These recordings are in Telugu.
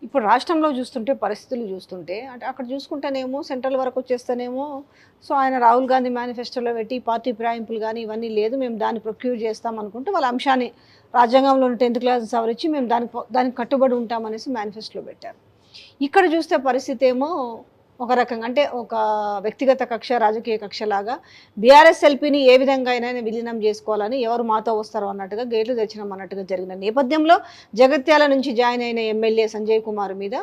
ఇప్పుడు రాష్ట్రంలో చూస్తుంటే పరిస్థితులు చూస్తుంటే అంటే అక్కడ చూసుకుంటేనేమో సెంట్రల్ వరకు వచ్చేస్తేనేమో సో ఆయన రాహుల్ గాంధీ మేనిఫెస్టోలో పెట్టి పార్టీ ఫిరాయింపులు కానీ ఇవన్నీ లేదు మేము దాన్ని ప్రొక్యూర్ చేస్తాం అనుకుంటే వాళ్ళ అంశాన్ని రాజ్యాంగంలో 10th క్లాస్ సవరించి మేము దానికి కట్టుబడి ఉంటామనేసి మేనిఫెస్టోలో పెట్టారు. ఇక్కడ చూస్తే పరిస్థితి ఏమో ఒక రకంగా అంటే ఒక వ్యక్తిగత కక్ష రాజకీయ కక్షలాగా బీఆర్ఎస్ ఎల్పీని ఏ విధంగా అయినా విలీనం చేసుకోవాలని ఎవరు మాతో వస్తారో అన్నట్టుగా గేట్లు తెచ్చినాం అన్నట్టుగా జరిగిన నేపథ్యంలో జగిత్యాల నుంచి జాయిన్ అయిన ఎమ్మెల్యే సంజయ్ కుమార్ మీద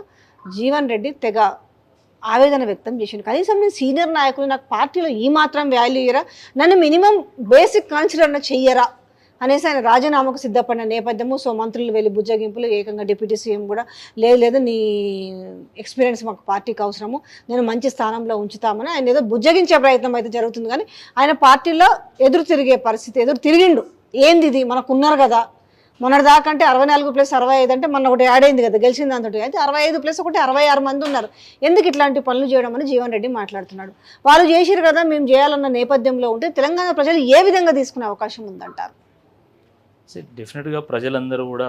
జీవన్ రెడ్డి తెగ ఆవేదన వ్యక్తం చేసిండు. కనీసం నేను సీనియర్ నాయకులు నాకు పార్టీలో ఈ మాత్రం వాల్యూ ఇయ్యరా, నన్ను మినిమం బేసిక్ కన్సిడర్ చెయ్యరా అనేసి ఆయన రాజీనామాకు సిద్ధపడిన నేపథ్యము. సో మంత్రులు వెళ్ళి బుజ్జగింపులు, ఏకంగా డిప్యూటీ సీఎం కూడా లేదు నీ ఎక్స్పీరియన్స్ మాకు పార్టీకి అవసరము, నేను మంచి స్థానంలో ఉంచుతామని ఆయన ఏదో బుజ్జగించే ప్రయత్నం అయితే జరుగుతుంది. కానీ ఆయన పార్టీలో ఎదురు తిరిగే పరిస్థితి, ఎదురు తిరిగిండు. ఏంది ఇది మనకున్నారు కదా, మొన్నటి దాకా అంటే 64+65 అంటే మొన్న ఒకటి యాడ్ అయింది కదా గెలిచింది అంతటి, అయితే 65+1 66 మంది ఉన్నారు. ఎందుకు ఇట్లాంటి పనులు చేయడం అని జీవన్ రెడ్డి మాట్లాడుతున్నాడు. వాళ్ళు చేసిరు కదా మేము చేయాలన్న నేపథ్యంలో ఉంటే తెలంగాణ ప్రజలు ఏ విధంగా తీసుకునే అవకాశం ఉందంటారు? డెఫినెట్గా ప్రజలందరూ కూడా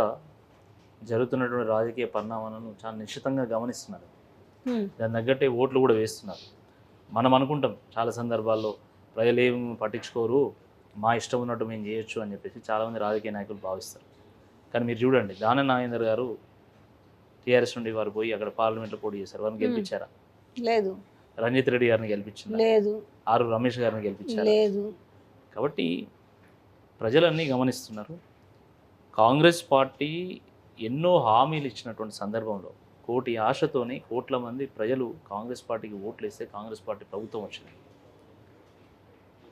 జరుగుతున్నటువంటి రాజకీయ పరిణామాలను చాలా నిశ్చితంగా గమనిస్తున్నారు. దాని తగ్గట్టే ఓట్లు కూడా వేస్తున్నారు. మనం అనుకుంటాం చాలా సందర్భాల్లో ప్రజలు ఏం పట్టించుకోరు, మా ఇష్టం ఉన్నట్టు మేము చేయొచ్చు అని చెప్పేసి చాలామంది రాజకీయ నాయకులు భావిస్తారు. కానీ మీరు చూడండి, దానం నాగేందర్ గారు టీఆర్ఎస్ నుండి వారు పోయి అక్కడ పార్లమెంట్లో పోటీ చేశారు. వారిని గెలిపించారా? లేదు. రంజిత్ రెడ్డి గారిని గెలిపించారు? లేదు. ఆరు రమేష్ గారిని గెలిపించారు? లేదు. కాబట్టి ప్రజలన్నీ గమనిస్తున్నారు. కాంగ్రెస్ పార్టీ ఎన్నో హామీలు ఇచ్చినటువంటి సందర్భంలో కోటి ఆశతోని కోట్ల మంది ప్రజలు కాంగ్రెస్ పార్టీకి ఓట్లు వేస్తే కాంగ్రెస్ పార్టీ ప్రభుత్వం వచ్చింది.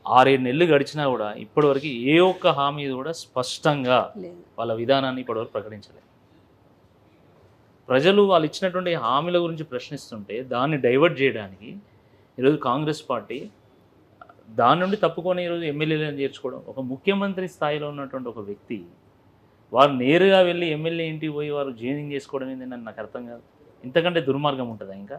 6-7 నెలలు గడిచినా కూడా ఇప్పటివరకు ఏ ఒక్క హామీ కూడా స్పష్టంగా వాళ్ళ విధానాన్ని ఇప్పటివరకు ప్రకటించలేదు. ప్రజలు వాళ్ళు ఇచ్చినటువంటి హామీల గురించి ప్రశ్నిస్తుంటే దాన్ని డైవర్ట్ చేయడానికి ఈరోజు కాంగ్రెస్ పార్టీ దాని నుండి తప్పుకొని ఈరోజు ఎమ్మెల్యేలను చేర్చుకోవడం. ఒక ముఖ్యమంత్రి స్థాయిలో ఉన్నటువంటి ఒక వ్యక్తి వారు నేరుగా వెళ్ళి ఎమ్మెల్యే ఇంటికి పోయి వారు జాయినింగ్ చేసుకోవడం ఏంటంటే నాకు అర్థం కాదు. ఇంతకంటే దుర్మార్గం ఉంటుందా? ఇంకా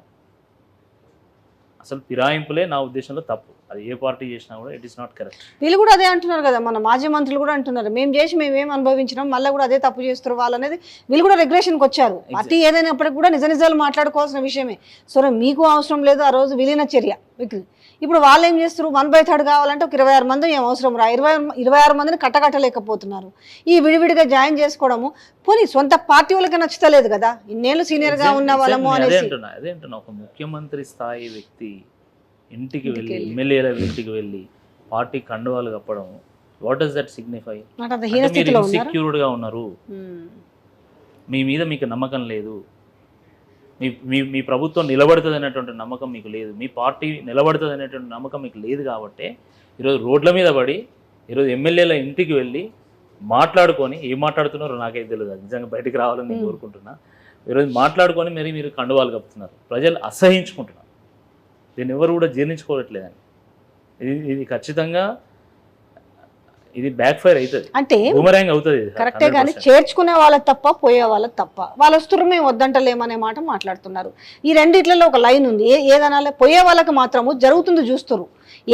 అసలు ఫిరాయింపులే నా ఉద్దేశంలో తప్పు. అది ఏ పార్టీ చేసినా కూడా ఇట్ ఈస్ నాట్ కరెక్ట్. వీళ్ళు కూడా అదే అంటున్నారు కదా, మన మాజీ మంత్రులు కూడా అంటున్నారు మేము చేసి మేమేం అనుభవించినాం మళ్ళీ కూడా అదే తప్పు చేస్తారు వాళ్ళు అనేది. వీళ్ళు కూడా రెగ్యులేషన్కి వచ్చారు. పార్టీ ఏదైనప్పటికీ కూడా నిజ నిజాలు మాట్లాడుకోవాల్సిన విషయమే. సో మీకు అవసరం లేదు ఆ రోజు విలీన చర్య. ఇప్పుడు వాళ్ళు ఏం చేస్తారు, 1/3 కావాలంటే ఒక 26 మంది ఏం అవసరం రా, 26 మందిని కట్టకట్టలేకపోతున్నారు. ఈ విడివిడిగా జాయిన్ చేసుకోవడము పోనీ సొంత పార్టీ వాళ్ళకి నచ్చుతలేదు కదా, ఇన్నేళ్ళు సీనియర్గా ఉన్న వాళ్ళము అనేసి. అదే అంటున్నా, ఒక ముఖ్యమంత్రి స్థాయి వ్యక్తి ఇంటికి వెళ్ళి ఎమ్మెల్యేల ఇంటికి వెళ్ళి పార్టీ కండువాలు కప్పడం, వాట్ డస్ దట్ సిగ్నిఫై? ఇన్సెక్యూర్డ్గా ఉన్నారు, మీ మీద మీకు నమ్మకం లేదు, మీ ప్రభుత్వం నిలబడుతుంది అనేటువంటి నమ్మకం మీకు లేదు, మీ పార్టీ నిలబడుతుంది అనేటువంటి నమ్మకం మీకు లేదు. కాబట్టి ఈరోజు రోడ్ల మీద పడి ఈరోజు ఎమ్మెల్యేల ఇంటికి వెళ్ళి మాట్లాడుకొని ఏం మాట్లాడుతున్నారో నాకైతే తెలియదు. నిజంగా బయటికి రావాలని నేను కోరుకుంటున్నా. ఈరోజు మాట్లాడుకొని మీరు కండువాలు కప్పుతున్నారు, ప్రజలు అసహించుకుంటున్నారు. దీన్ని ఎవరు కూడా జీర్ణించుకోవట్లేదని. ఇది ఖచ్చితంగా ఇది బ్యాక్ ఫైర్ అవుతుంది, అంటే బూమరాంగ్ అవుతుంది. కరెక్టే, కానీ చేర్చుకునే వాళ్ళకి తప్ప పోయే వాళ్ళకి తప్ప వాళ్ళు వస్తున్నారు మేము వద్దంటలేమనే మాట మాట్లాడుతున్నారు. ఈ రెండిట్లలో ఒక లైన్ ఉంది. ఏదనాలే పోయే వాళ్ళకి మాత్రము జరుగుతుంది చూస్తారు,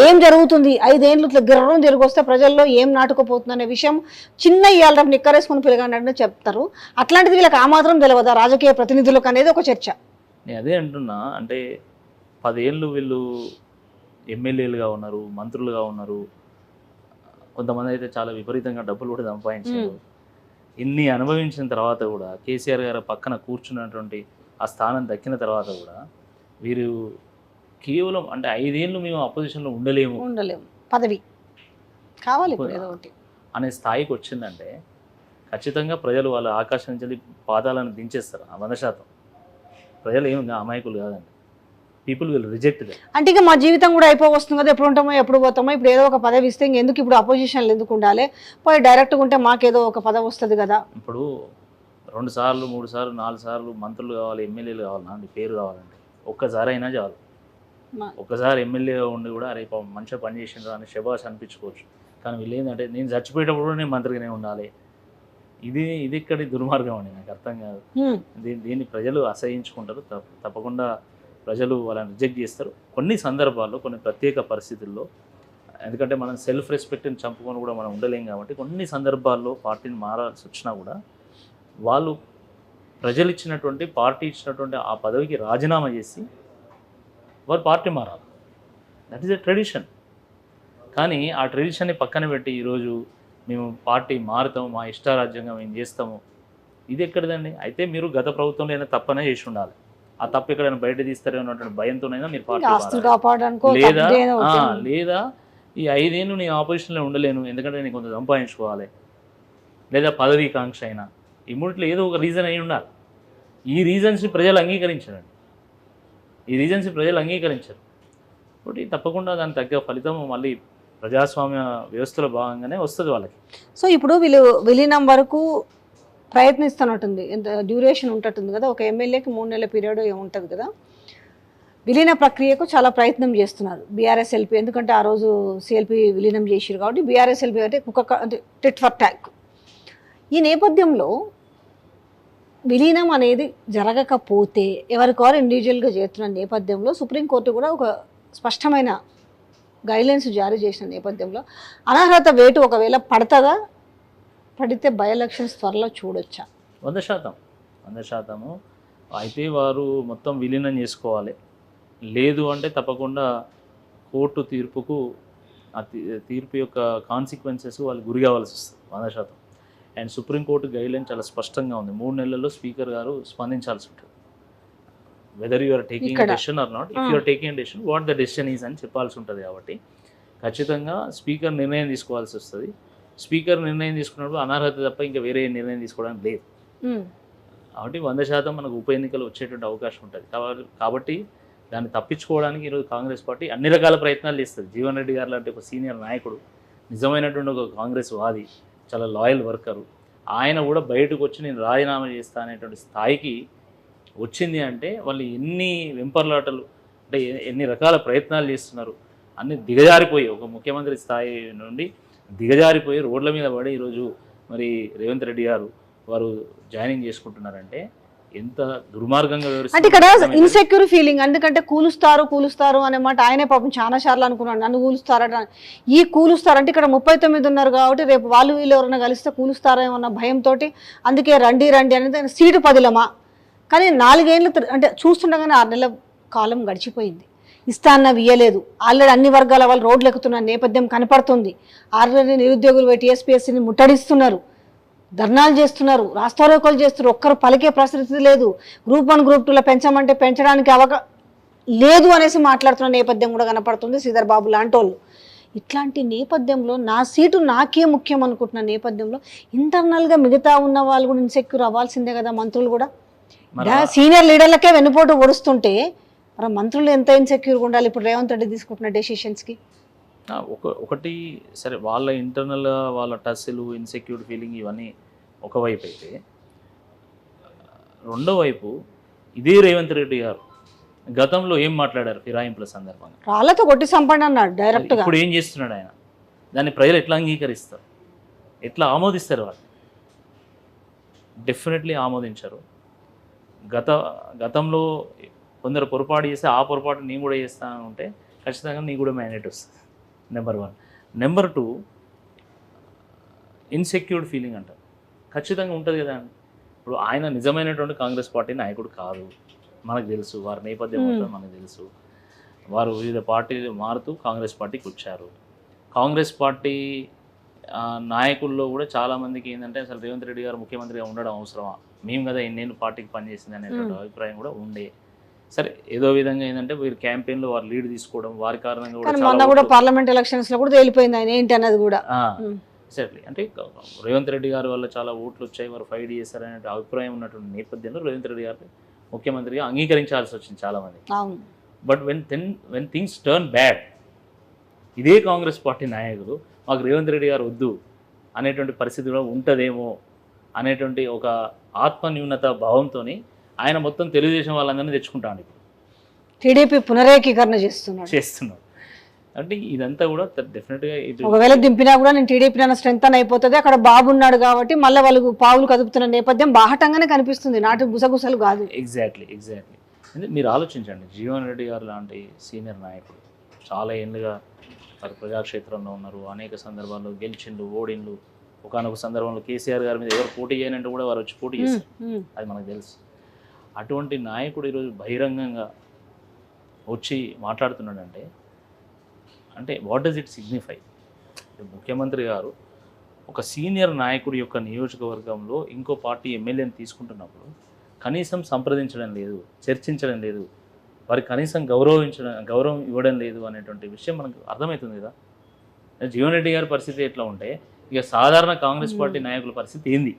ఏం జరుగుతుంది 5 ఏళ్ళు ఇట్లా గిర్రం తిరిగి వస్తే ప్రజల్లో ఏం నాటుకుపోతుంది అనే విషయం చిన్న ఇవాళ నిక్కరేసుకుని పిలగానే చెప్తారు. అట్లాంటిది వీళ్ళకి ఆ మాత్రం తెలియదా రాజకీయ ప్రతినిధులకు అనేది ఒక చర్చ. నేను అదే అంటున్నా, అంటే 10 ఏళ్ళు వీళ్ళు ఎమ్మెల్యేలుగా ఉన్నారు, మంత్రులుగా ఉన్నారు, కొంతమంది అయితే చాలా విపరీతంగా డబ్బులు కూడా సంపాదించారు. ఇన్ని అనుభవించిన తర్వాత కూడా కేసీఆర్ గారు పక్కన కూర్చున్నటువంటి ఆ స్థానం దక్కిన తర్వాత కూడా వీరు కేవలం అంటే 5 ఏళ్ళు మేము అపోజిషన్లో ఉండలేము పదవి కావాలి అనే స్థాయికి వచ్చిందంటే ఖచ్చితంగా ప్రజలు వాళ్ళ ఆకాశం నుంచి పాదాలను దించేస్తారు. 100% ప్రజలు ఏమి అమాయకులు కాదండి. People will reject that. అంటే ఇక మా జీవితం కూడా అయిపోవస్తుంది కదా, ఎప్పుడు ఉంటామో ఎప్పుడు పోతామో, ఇప్పుడు ఏదో ఒక పదవి ఇస్తే ఎందుకు ఇప్పుడు అపోజిషన్లు ఎందుకు ఉండాలి, పోయి డైరెక్ట్గా ఉంటే మాకేదో ఒక పదవి వస్తుంది కదా. ఇప్పుడు 2 సార్లు 3 సార్లు 4 సార్లు మంత్రులు కావాలి, ఎమ్మెల్యేలు కావాలన్నా అండి, పేరు కావాలంటే ఒక్కసారి అయినా చాలు. ఒక్కసారి ఎమ్మెల్యేగా ఉండి కూడా అరే మంచిగా పని చేసిండ్రు అని శబాష్ అనిపించుకోవచ్చు. కానీ వీళ్ళు ఏంటంటే నేను చచ్చిపోయేటప్పుడు కూడా నేను మంత్రిగానే ఉండాలి. ఇది ఇక్కడి దుర్మార్గం అండి, నాకు అర్థం కాదు. దీన్ని ప్రజలు అసహించుకుంటారు. తప్పకుండా ప్రజలు వాళ్ళని రిజెక్ట్ చేస్తారు కొన్ని సందర్భాల్లో, కొన్ని ప్రత్యేక పరిస్థితుల్లో. ఎందుకంటే మనం సెల్ఫ్ రెస్పెక్ట్ని చంపుకొని కూడా మనం ఉండలేం. కాబట్టి కొన్ని సందర్భాల్లో పార్టీని మారాల్సి వచ్చినా కూడా వాళ్ళు ప్రజలు ఇచ్చినటువంటి పార్టీ ఇచ్చినటువంటి ఆ పదవికి రాజీనామా చేసి వారు పార్టీ మారాలి. That is a tradition. కానీ ఆ ట్రెడిషన్ని పక్కన పెట్టి ఈరోజు మేము పార్టీ మారుతాము, మా ఇష్టారాజ్యంగా మేము చేస్తాము, ఇది ఎక్కడిదండి? అయితే మీరు గత ప్రభుత్వంలో అయినా తప్పనే చేసి ఉండాలి. ఆ తప్పు ఎక్కడైనా బయట తీస్తారో అన్నటువంటి భయంతోనైనా మీరు పార్టీ లేదా ఈ 5 ఏళ్ళు నేను ఆపోజిషన్లో ఉండలేను ఎందుకంటే నేను కొంత సంపాదించుకోవాలి, లేదా పదవీ కాంక్ష అయినా, ఈ మూడిట్లో ఏదో ఒక రీజన్ అయి ఉండాలి. ఈ రీజన్స్ని ప్రజలు అంగీకరించారండి. ఈ రీజన్స్ని ప్రజలు అంగీకరించారు కాబట్టి తప్పకుండా దానికి తగ్గ ఫలితం మళ్ళీ ప్రజాస్వామ్య వ్యవస్థలో భాగంగానే వస్తుంది వాళ్ళకి. సో ఇప్పుడు వీళ్ళు విలీనం వరకు ప్రయత్నిస్తున్నట్టుంది, ఎంత డ్యూరేషన్ ఉంటట్టుంది కదా, ఒక ఎమ్మెల్యేకి 3 నెలల పీరియడ్ ఉంటుంది కదా, విలీన ప్రక్రియకు చాలా ప్రయత్నం చేస్తున్నారు బీఆర్ఎస్ఎల్పీ. ఎందుకంటే ఆ రోజు సిఎల్పీ విలీనం చేసిరు కాబట్టి బీఆర్ఎస్ఎల్పీ అంటే అంటే టిట్ ఫర్ టాక్. ఈ నేపథ్యంలో విలీనం అనేది జరగకపోతే ఎవరికారు ఇండివిజువల్గా చేస్తున్న నేపథ్యంలో సుప్రీంకోర్టు కూడా ఒక స్పష్టమైన గైడ్లైన్స్ జారీ చేసిన నేపథ్యంలో అనర్హత వేటు ఒకవేళ పడుతుందా, పడితే బై ఎలక్షన్స్ త్వరలో చూడొచ్చా? 100%. అయితే వారు మొత్తం విలీనం చేసుకోవాలి, లేదు అంటే తప్పకుండా కోర్టు తీర్పుకు ఆ తీర్పు యొక్క కాన్సిక్వెన్సెస్ వాళ్ళు గురి కావాల్సి వస్తుంది 100%. అండ్ సుప్రీంకోర్టు గైడ్లైన్ చాలా స్పష్టంగా ఉంది. 3 నెలల్లో స్పీకర్ గారు స్పందించాల్సి ఉంటుంది. Whether you are taking a decision or not, if you are taking a decision what the decision is అని చెప్పాల్సి ఉంటుంది. కాబట్టి ఖచ్చితంగా స్పీకర్ నిర్ణయం తీసుకోవాల్సి వస్తుంది. స్పీకర్ నిర్ణయం తీసుకున్నప్పుడు అనర్హత తప్ప ఇంకా వేరే నిర్ణయం తీసుకోవడానికి లేదు. కాబట్టి 100% మనకు ఉప ఎన్నికలు వచ్చేటువంటి అవకాశం ఉంటుంది. కాబట్టి దాన్ని తప్పించుకోవడానికి ఈరోజు కాంగ్రెస్ పార్టీ అన్ని రకాల ప్రయత్నాలు చేస్తుంది. జీవన్ రెడ్డి గారు లాంటి ఒక సీనియర్ నాయకుడు, నిజమైనటువంటి ఒక కాంగ్రెస్ వాది, చాలా లాయల్ వర్కరు, ఆయన కూడా బయటకు వచ్చి నేను రాజీనామా చేస్తా అనేటువంటి స్థాయికి వచ్చింది అంటే వాళ్ళు ఎన్ని వెంపర్లాటలు అంటే ఎన్ని రకాల ప్రయత్నాలు చేస్తున్నారు, అన్ని దిగజారిపోయి ఒక ముఖ్యమంత్రి స్థాయి నుండి దిగజారిపోయి రోడ్ల మీద పడి ఈరోజు మరి రేవంత్ రెడ్డి గారు వారు జాయినింగ్ చేసుకుంటున్నారంటే ఎంత దుర్మార్గంగా అంటే ఇక్కడ ఇన్సెక్యూర్ ఫీలింగ్. ఎందుకంటే కూలుస్తారు అనే మాట ఆయనే పాపం చాలా సార్లు అనుకున్నాడు, నన్ను కూలుస్తారట. ఈ కూలుస్తారంటే ఇక్కడ 39 ఉన్నారు కాబట్టి రేపు వాళ్ళు వీళ్ళు ఎవరైనా కలిస్తే కూలుస్తారేమన్న భయంతో అందుకే రండి అనేది సీటు పదిలమా. కానీ 4 ఏళ్ళు అంటే చూస్తుండగానే 6 నెలల కాలం గడిచిపోయింది, ఇస్తాన్నవి ఇయ్యలేదు. ఆల్రెడీ అన్ని వర్గాల వాళ్ళు రోడ్లు ఎక్కుతున్న నేపథ్యం కనపడుతుంది. ఆల్రెడీ నిరుద్యోగులు టీఎస్పీఎస్సీని ముట్టడిస్తున్నారు, ధర్నాలు చేస్తున్నారు, రాస్తారోకోలు చేస్తున్నారు, ఒక్కరు పలికే పరిస్థితి లేదు. గ్రూప్ 1 గ్రూప్ 2లో పెంచమంటే పెంచడానికి లేదు అనేసి మాట్లాడుతున్న నేపథ్యం కూడా కనపడుతుంది శ్రీధర్ బాబు లాంటి వాళ్ళు. ఇట్లాంటి నేపథ్యంలో నా సీటు నాకే ముఖ్యం అనుకుంటున్న నేపథ్యంలో ఇంటర్నల్గా మిగతా ఉన్న వాళ్ళు కూడా ఇన్సెక్యూర్ అవ్వాల్సిందే కదా. మంత్రులు కూడా సీనియర్ లీడర్లకే వెన్నుపోటు పొడుస్తుంటే మరి మంత్రులు ఎంత ఇన్సెక్యూర్గా ఉండాలి ఇప్పుడు రేవంత్ రెడ్డి తీసుకుంటున్న డెసిషన్స్కి? ఒకటి సరే, వాళ్ళ ఇంటర్నల్ వాళ్ళ టస్సులు, ఇన్సెక్యూర్ ఫీలింగ్ ఇవన్నీ ఒకవైపు అయితే, రెండో వైపు ఇదే రేవంత్ రెడ్డి గారు గతంలో ఏం మాట్లాడారు ఫిరాయింపుల సందర్భంగా? రాళ్ళతో కొట్టి సంపండి అన్నాడు డైరెక్ట్గా. ఇప్పుడు ఏం చేస్తున్నాడు ఆయన? దాన్ని ప్రజలు ఎట్లా అంగీకరిస్తారు, ఎట్లా ఆమోదిస్తారు? వాళ్ళు డెఫినెట్లీ ఆమోదించరు. గతంలో కొందరు పొరపాటు చేస్తే ఆ పొరపాటు నేను కూడా చేస్తాను ఉంటే ఖచ్చితంగా నీ కూడా మ్యాండేట్ వస్తుంది. నెంబర్ 1. నెంబర్ 2, ఇన్సెక్యూర్డ్ ఫీలింగ్ అంటారు, ఖచ్చితంగా ఉంటుంది కదా. ఇప్పుడు ఆయన నిజమైనటువంటి కాంగ్రెస్ పార్టీ నాయకుడు కాదు, మనకు తెలుసు. వారి నేపథ్యం మొత్తం మనకు తెలుసు. వారు వివిధ పార్టీలు మారుతూ కాంగ్రెస్ పార్టీకి వచ్చారు. కాంగ్రెస్ పార్టీ నాయకుల్లో కూడా చాలామందికి ఏంటంటే అసలు రేవంత్ రెడ్డి గారు ముఖ్యమంత్రిగా ఉండడం అవసరమా, మేము కదా ఎన్నేళ్ళు పార్టీకి పనిచేసింది అనేటువంటి అభిప్రాయం కూడా ఉండే. సరే, ఏదో విధంగా ఏంటంటే వీరు క్యాంపెయిన్లో వారు లీడ్ తీసుకోవడం, వారి కారణంగా కూడా పార్లమెంట్ ఎలక్షన్స్లో కూడా తేలిపోయింది ఆయన ఏంటి అన్నది కూడా. ఎగ్జాక్ట్లీ. అంటే రేవంత్ రెడ్డి గారి వల్ల చాలా ఓట్లు వచ్చాయి, వారు ఫైట్ చేశారనే అభిప్రాయం ఉన్నటువంటి నేపథ్యంలో రేవంత్ రెడ్డి గారు ముఖ్యమంత్రిగా అంగీకరించాల్సి వచ్చింది చాలామంది. But when things turn bad, ఇదే కాంగ్రెస్ పార్టీ నాయకులు మాకు రేవంత్ రెడ్డి గారు వద్దు అనేటువంటి పరిస్థితి కూడా ఉంటుందేమో అనేటువంటి ఒక ఆత్మన్యూనత భావంతో ఆయన మొత్తం తెలుగుదేశం వాళ్ళందరినీ తెచ్చుకుంటాను. ఇప్పుడు టీడీపీ పునరేకీకరణ చేస్తున్నాడు. అంటే ఇదంతా కూడా డెఫినెట్గా ఒకవేళ దింపినా కూడా నేను టీడీపీ అన్న స్ట్రెంత్ అని అయిపోతుంది. అక్కడ బాబు ఉన్నాడు కాబట్టి మళ్ళీ వాళ్ళు పావులు కదుపుతున్న నేపథ్యం బాహటంగానే కనిపిస్తుంది, నాటి గుసగుసలు కాదు. ఎగ్జాక్ట్లీ. అంటే మీరు ఆలోచించండి, జీవన్ రెడ్డి గారు లాంటి సీనియర్ నాయకుడు చాలా ఏళ్ళుగా ప్రజాక్షేత్రంలో ఉన్నారు, అనేక సందర్భాల్లో గెలిచిండు, ఓడిండు. ఒకనొక సందర్భంలో కేసీఆర్ గారి మీద ఎవరు పోటీ చేయనంటే కూడా వారు వచ్చి పోటీ చేస్తారు, అది మనకు తెలుసు. అటువంటి నాయకుడు ఈరోజు బహిరంగంగా వచ్చి మాట్లాడుతున్నాడంటే అంటే వాట్ డస్ ఇట్ సిగ్నిఫై? ముఖ్యమంత్రి గారు ఒక సీనియర్ నాయకుడి యొక్క నియోజకవర్గంలో ఇంకో పార్టీ ఎమ్మెల్యేని తీసుకుంటున్నప్పుడు కనీసం సంప్రదించడం లేదు, చర్చించడం లేదు, వారికి కనీసం గౌరవం ఇవ్వడం లేదు అనేటువంటి విషయం మనకు అర్థమవుతుంది కదా. జీవన్ రెడ్డి గారి పరిస్థితి ఎట్లా ఉంటే ఇక సాధారణ కాంగ్రెస్ పార్టీ నాయకుల పరిస్థితి ఏంది,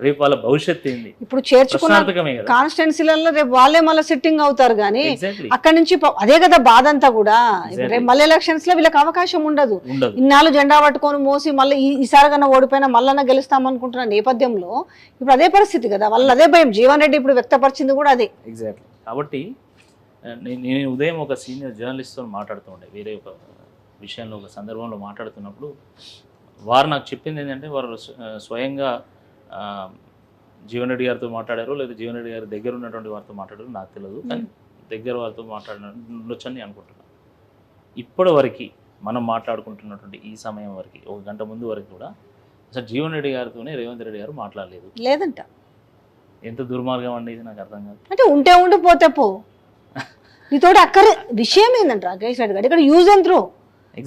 రేపు వాళ్ళ భవిష్యత్తు ఏంది? ఇప్పుడు చేర్చుకున్న ప్రశ్నార్థకమే కదా. కాన్స్టిట్యున్సీలలో రేపు వాళ్ళే మళ్ళీ సిట్టింగ్ అవుతారు కానీ ఎగ్జాక్ట్లీ అక్కడి నుంచి అదే కదా బాధ అంతా కూడా. ఇప్పుడు రేపు మళ్ళీ ఎలక్షన్స్ లో వీళ్ళకి అవకాశం ఉండదు. ఉండదు. ఇన్నాళ్ళు జెండా పట్టుకొని మోసి మళ్ళీ ఈసారి కన్నా ఓడిపోయినా మళ్ళీ గెలుస్తామనుకుంటున్న నేపథ్యంలో ఇప్పుడు అదే పరిస్థితి కదా, వాళ్ళు అదే భయం. జీవన్ రెడ్డి ఇప్పుడు వ్యక్తపరిచింది కూడా అదే. ఎగ్జాక్ట్లీ. కాబట్టి నేను ఉదయం ఒక సీనియర్ జర్నలిస్ట్తో మాట్లాడుతూ ఉండే వేరే ఒక విషయంలో, ఒక సందర్భంలో మాట్లాడుతున్నప్పుడు వారు నాకు చెప్పింది ఏంటంటే వారు స్వయంగా జీవన్ రెడ్డి గారితో మాట్లాడారు, లేదా జీవన్ రెడ్డి గారి దగ్గర ఉన్నటువంటి వారితో మాట్లాడారు నాకు తెలియదు, కానీ దగ్గర వారితో మాట్లాడొచ్చని అనుకుంటున్నాను. ఇప్పటి వరకు మనం మాట్లాడుకుంటున్నటువంటి ఈ సమయం వరకు, ఒక గంట ముందు వరకు కూడా అసలు జీవన్ రెడ్డి గారితోనే రేవంత్ రెడ్డి గారు మాట్లాడలేదు. లేదంట. ఎంత దుర్మార్గం అండి ఇది, నాకు అర్థం కాదు. అంటే ఉంటే ఉండి పోతే పో, నీతోటి అక్కడే విషయం ఏంటంట రాకేష్ రెడ్డి గారు ఇక్కడ యూజ్ అండ్ త్రూ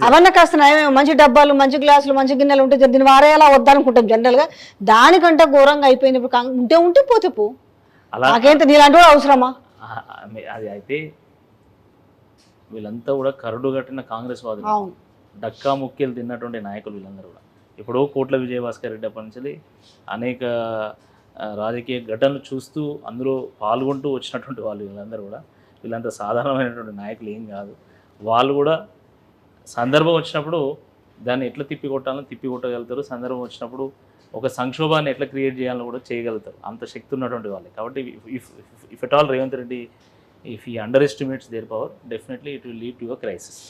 అవన్నీ కాస్త నయమే. మంచి డబ్బాలు, మంచి గ్లాసులు, మంచి గిన్నెలు ఉంటే దీన్ని వారేలా వద్దనుకుంటాం జనరల్గా. దానికంటే ఘోరంగా అయిపోయింది. ఇప్పుడు ఉంటే పోతే పో, నాకేంత నీలాంటి కూడా అవసరమా? అది అయితే వీళ్ళంతా కూడా కరడు కట్టిన కాంగ్రెస్ వాదులు, అవును, డక్కా ముక్కీలు తిన్నటువంటి నాయకులు వీళ్ళందరూ కూడా. ఇప్పుడు కోట్ల విజయభాస్కర్ రెడ్డి అప్పటి నుంచి అనేక రాజకీయ ఘటనలు చూస్తూ అందులో పాల్గొంటూ వచ్చినటువంటి వాళ్ళు వీళ్ళందరూ కూడా. వీళ్ళంతా సాధారణమైనటువంటి నాయకులు ఏం కాదు. వాళ్ళు కూడా సందర్భం వచ్చినప్పుడు దాన్ని ఎట్లా తిప్పికొట్టగలుగుతారు, సందర్భం వచ్చినప్పుడు ఒక సంక్షోభాన్ని ఎట్లా క్రియేట్ చేయాలని కూడా చేయగలుగుతారు. అంత శక్తి ఉన్నటువంటి వాళ్ళే. కాబట్టి if at all Revanth Reddy if he under estimates there power, definitely it will lead to a crisis.